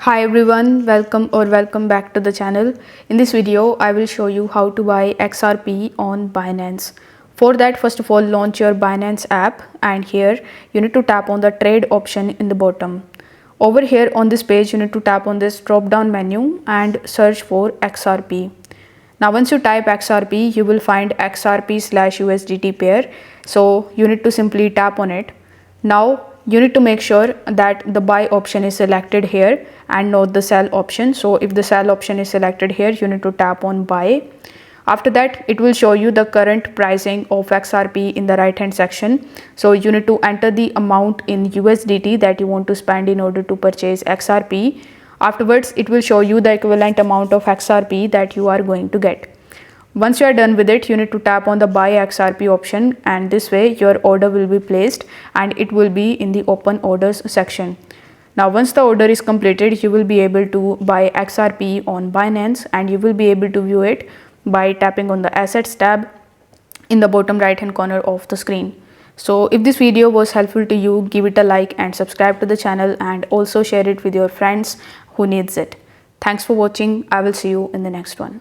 Hi everyone, welcome back to the channel. In this video, I will show you how to buy XRP on Binance. For that, first of all, launch your Binance app, and here you need to tap on the trade option in the bottom. Over here on this page, you need to tap on this drop down menu and search for XRP. Now once you type XRP, you will find XRP/USDT pair. So you need to simply tap on it. Now you need to make sure that the buy option is selected here and not the sell option. So if the sell option is selected here, you need to tap on buy. After that, it will show you the current pricing of XRP in the right hand section. So you need to enter the amount in USDT that you want to spend in order to purchase XRP. Afterwards, it will show you the equivalent amount of XRP that you are going to get. Once you are done with it, you need to tap on the buy XRP option, and this way your order will be placed and it will be in the open orders section. Now once the order is completed, you will be able to buy XRP on Binance, and you will be able to view it by tapping on the assets tab in the bottom right hand corner of the screen. So if this video was helpful to you, give it a like and subscribe to the channel, and also share it with your friends who needs it. Thanks for watching. I will see you in the next one.